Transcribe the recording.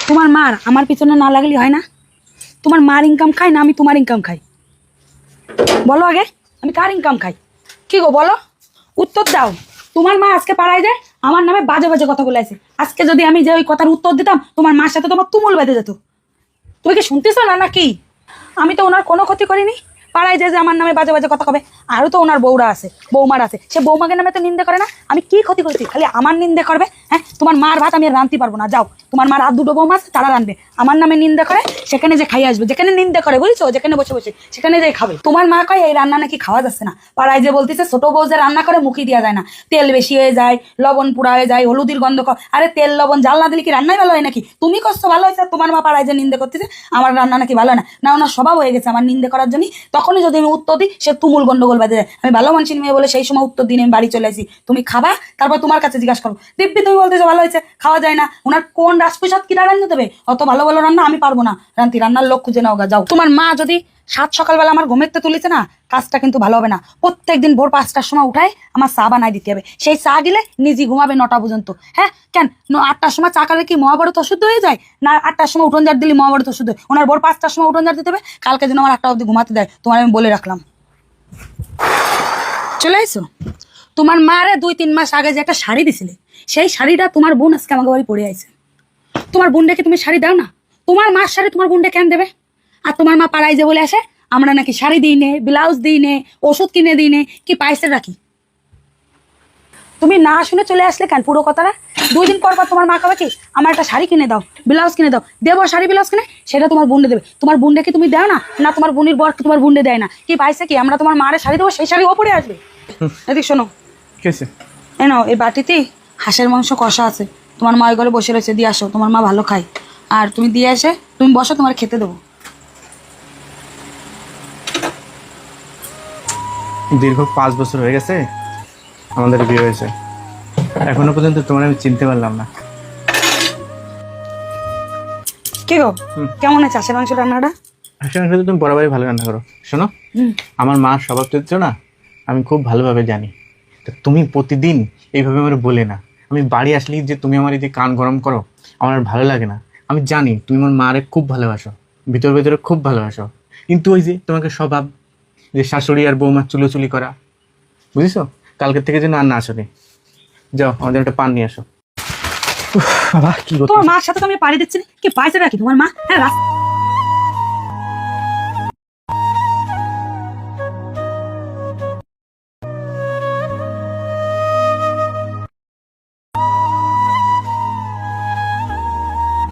তোমার মার আমার পিছনে না লাগলে হয় না? তোমার মার ইনকাম খাই না আমি তোমার ইনকাম খাই? বলো আগে, আমি কার ইনকাম খাই? কি গো বলো, উত্তর দাও। তোমার মা আজকে পাড়ায় যায় আমার নামে বাজে বাজে কথা বলে আছে। আজকে যদি আমি যে ওই কথার উত্তর দিতাম তোমার মার সাথে তোমার তুমুল বেঁধে যেত। তুমি কি শুনতেছো না নাকি? আমি তো ওনার কোনো ক্ষতি করিনি। পাড়ায় যে আমার নামে বাজে বাজে কথা কবে, আরো তো ওনার বউরা আছে, বৌমার আছে, সে বৌমাকে নামে তো নিন্দে করে না। আমি কি ক্ষতি করেছি খালি আমার নিন্দে করবে? হ্যাঁ, তোমার মার ভাত আমি আর রাঁধতে পারবো না, যাও। তোমার মার আর দুটো বৌমা আছে, তারা রাঁধবে। আমার নামে নিন্দে করে সেখানে যে খাই আসবে, যেখানে নিন্দে করে বুঝছো, যেখানে বসে বসে সেখানে যে খাবে। তোমার মা কয় এই রান্না নাকি খাওয়া যাচ্ছে না। পাড়ায় যে বলতেছে ছোট বউ যে রান্না করে মুখই দেওয়া যায় না, তেল বেশি হয়ে যায়, লবণ পুরা হয়ে যায়, হলুদির গন্ধ। আরে তেল লবণ জাল না দিলে কি রান্নাই ভালো হয় নাকি? তুমি করছো ভালো হয়েছে, তোমার মা পাড়ায় যে নিন্দে করতেছে আমার রান্না নাকি ভালো না। না, ওনার স্বভাব হয়ে গেছে আমার নিন্দে করার জন্য। তখনই যদি আমি উত্তর দিই সে তুমুল গন্ডগোল বাজে যায়। আমি ভালো মানুষের মেয়ে বলে সেই সময় উত্তর দিন আমি বাড়ি চলে আসি। তুমি খাবা, তারপর তোমার কাছে জিজ্ঞাসা করবো দিব্যি তুমি বলতেছো ভালো হয়েছে, খাওয়া যায় না। ওনার কোন রাজপ্রসাদ কিনা রান্না দেবে? অত ভালো ভালো রান্না আমি পারবো না রান্তি, রান্নার লোক খুঁজে নাও গা, যাও। তোমার মা যদি সাত সকালবেলা আমার ঘুমেতে তুলেছে না, কাজটা কিন্তু ভালো হবে না। প্রত্যেকদিন ভোর 5টার সময় উঠায় আমার চা বানাই দিতে হবে। সেই চা গেলে নিজে ঘুমাবে 9টা পর্যন্ত। হ্যাঁ কেন, 8টার সময় চা খালে কি মহাভারত অশুদ্ধ হয়ে যায়? না 8টার সময় উঠোন ঝাড় দিলে মহাভারত অশুদ্ধ হয়? ওনার ভোর 5টার সময় উঠোন ঝাড় দিতে হবে, কালকে যেন আমার 8টা অবধি ঘুমাতে দেয়, তোমার আমি বলে রাখলাম। চলে আইসো। তোমার মারে 2-3 মাস আগে যে একটা শাড়ি দিছিলে, সেই শাড়িটা তোমার বোন আজকে আমাকে বাড়ি পরে আইছে। তোমার বোনটাকে তুমি শাড়ি দাও না? তোমার মার শাড়ি তোমার বোনটা কেন দেবে? আর তোমার মা পাড়ায় যে বলে আসে আমরা নাকি শাড়ি দিই নে, ব্লাউজ দিই নে, ওষুধ কিনে দিই নে, কি পাইছে রাখি? তুমি না শুনে চলে আসলে কেন পুরো কথাটা? 2 দিন পর পর তোমার মা কবে কি আমার একটা শাড়ি কিনে দাও, ব্লাউজ কিনে দাও, দেবো শাড়ি ব্লাউজ কিনে, সেটা তোমার বোনকে দেবে। তোমার বোনকে তুমি দাও না? না তোমার বোনের বর তোমার বোনকে দেয় না? কি পাইছে কি? আমরা তোমার মারে শাড়ি দেবো, সেই শাড়ি ও পরে আসবে। এদিক শোনো, এই নাও এই বাটিতে হাঁসের মাংস কষা আছে, তোমার মা ওই ঘরে বসে রয়েছে, দিয়ে আসো, তোমার মা ভালো খায়। আর তুমি দিয়ে এসে তুমি বসো, তোমার খেতে দেবো। দীর্ঘ 5 বছর হয়ে গেছে আমাদের বিয়ে হয়েছে, এখনো পর্যন্ত তোমার আমি চিনতে পারলাম না। কি গো, কেমন আছে হাঁসের মাংস রান্নাটা? আসলে তুমি বরাবরই ভালো রান্না করো। শোনো, আমার মার স্বভাব চরিত্র না আমি খুব ভালোভাবে জানি। তো তুমি প্রতিদিন এইভাবে আমার বলে না, আমি বাড়ি আসলেই যে তুমি আমার এই যে কান গরম করো, আমার আর ভালো লাগে না। আমি জানি তুমি আমার মারে খুব ভালোবাসো, ভিতর ভেতরে খুব ভালোবাসো, কিন্তু ওই যে তোমাকে স্বভাব যে শাশুড়ি আর বৌমার চুলোচুলি করা, বুঝেছো? কালকের থেকে যেন আর না আসবে। যাও আমাদের একটা পান নিয়ে আসো। বাবা কি তোমার মার সাথে তো আমি পাড়ি দিচ্ছি না, কি পাইছে রাখি তোমার মা? হ্যাঁ